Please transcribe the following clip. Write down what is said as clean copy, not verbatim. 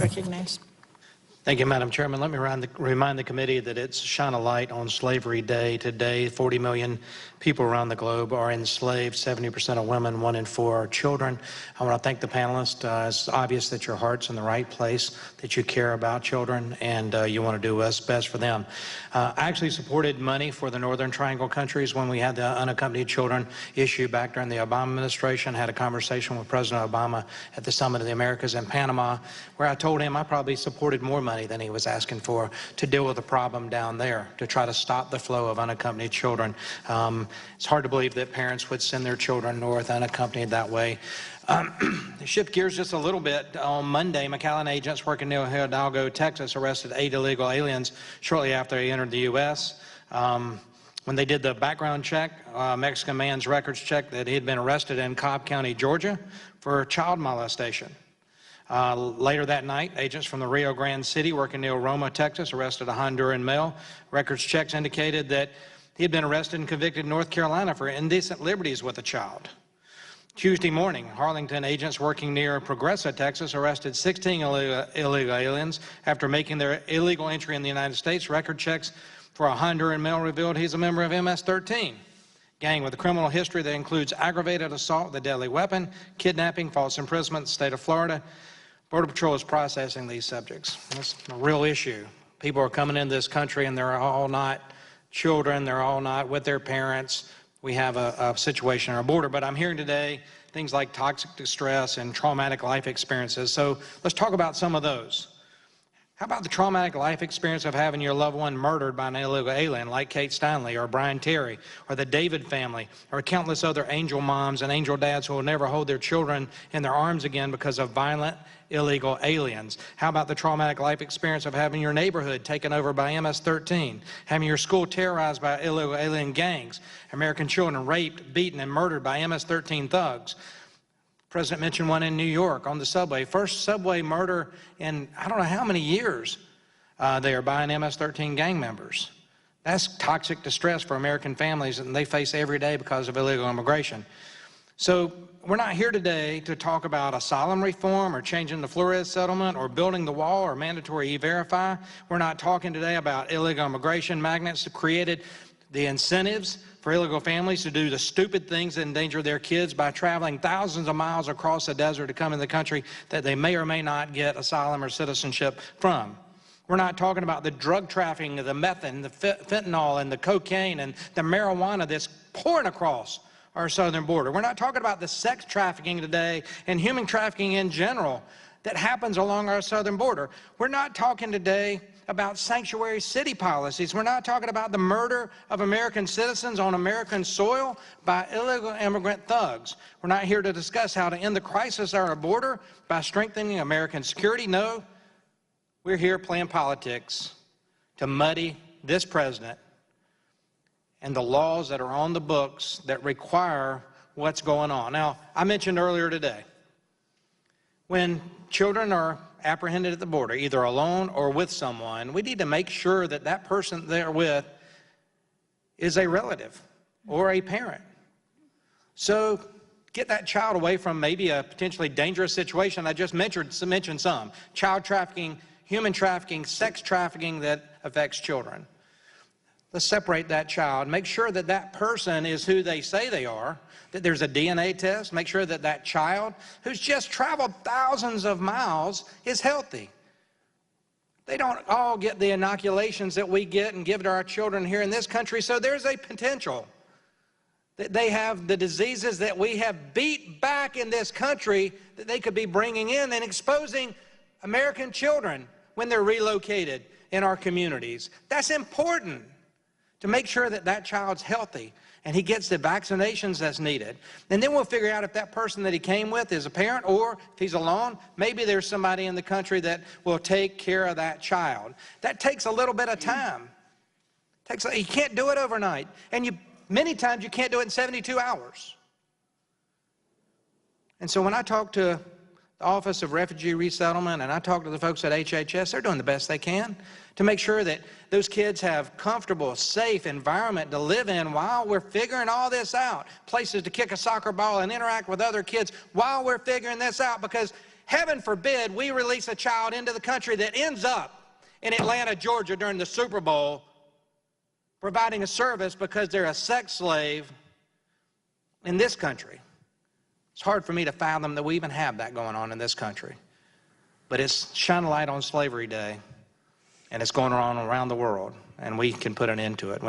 recognized. Thank you, Madam Chairman. Let me remind the committee that it's Shine a Light on Slavery Day today. 40 million people around the globe are enslaved, 70% of women, 1 in 4 are children. I want to thank the panelists. It's obvious that your heart's in the right place, that you care about children, and you want to do what's best for them. I actually supported money for the Northern Triangle countries when we had the unaccompanied children issue back during the Obama administration. I had a conversation with President Obama at the Summit of the Americas in Panama, where I told him I probably supported more money than he was asking for to deal with the problem down there, to try to stop the flow of unaccompanied children. It's hard to believe that parents would send their children north unaccompanied that way. Shift gears just a little bit. On Monday, McAllen agents working near Hidalgo, Texas, arrested 8 illegal aliens shortly after they entered the U.S. When they did the background check, Mexican man's records checked that he had been arrested in Cobb County, Georgia, for child molestation. Later that night, agents from the Rio Grande City working near Roma, Texas, arrested a Honduran male. Records checks indicated that he had been arrested and convicted in North Carolina for indecent liberties with a child. Tuesday morning, Harlington agents working near Progressa, Texas, arrested 16 illegal aliens after making their illegal entry in the United States. Record checks for a Honduran male revealed he's a member of MS-13. Gang with a criminal history that includes aggravated assault with a deadly weapon, kidnapping, false imprisonment in the state of Florida. Border Patrol is processing these subjects. That's a real issue. People are coming into this country and they're all not children, they're all not with their parents. We have a situation on our border, but I'm hearing today things like toxic distress and traumatic life experiences. So let's talk about some of those. How about the traumatic life experience of having your loved one murdered by an illegal alien like Kate Stanley or Brian Terry or the David family or countless other angel moms and angel dads who will never hold their children in their arms again because of violent illegal aliens? How about the traumatic life experience of having your neighborhood taken over by MS-13, having your school terrorized by illegal alien gangs, American children raped, beaten, and murdered by MS-13 thugs? The President mentioned one in New York on the subway. First subway murder in I don't know how many years there by an MS-13 gang members. That's toxic distress for American families, and they face every day because of illegal immigration. So we're not here today to talk about asylum reform or changing the Flores settlement or building the wall or mandatory E-Verify. We're not talking today about illegal immigration magnets that created the incentives for illegal families to do the stupid things that endanger their kids by traveling thousands of miles across the desert to come in the country that they may or may not get asylum or citizenship from. We're not talking about the drug trafficking, the methane, the fentanyl, and the cocaine, and the marijuana that's pouring across our southern border. We're not talking about the sex trafficking today and human trafficking in general that happens along our southern border. We're not talking today about sanctuary city policies. We're not talking about the murder of American citizens on American soil by illegal immigrant thugs. We're not here to discuss how to end the crisis at our border by strengthening American security. No, we're here playing politics to muddy this president and the laws that are on the books that require what's going on. Now, I mentioned earlier today, when children are apprehended at the border, either alone or with someone, we need to make sure that that person they're with is a relative or a parent. So get that child away from maybe a potentially dangerous situation. I just mentioned some. Child trafficking, human trafficking, sex trafficking that affects children. Let's separate that child. Make sure that that person is who they say they are, that there's a DNA test. Make sure that that child who's just traveled thousands of miles is healthy. They don't all get the inoculations that we get and give to our children here in this country, so there's a potential that they have the diseases that we have beat back in this country that they could be bringing in and exposing American children when they're relocated in our communities. That's important, to make sure that that child's healthy and he gets the vaccinations that's needed. And then we'll figure out if that person that he came with is a parent, or if he's alone, maybe there's somebody in the country that will take care of that child. That takes a little bit of time. You can't do it overnight. And many times you can't do it in 72 hours. And so when I talk to the Office of Refugee Resettlement and I talk to the folks at HHS, they're doing the best they can to make sure that those kids have comfortable, safe environment to live in while we're figuring all this out. Places to kick a soccer ball and interact with other kids while we're figuring this out, because Heaven forbid we release a child into the country that ends up in Atlanta, Georgia during the Super Bowl providing a service because they're a sex slave in this country. It's hard for me to fathom that we even have that going on in this country. But it's Shine a Light on Slavery Day, and it's going on around the world, and we can put an end to it.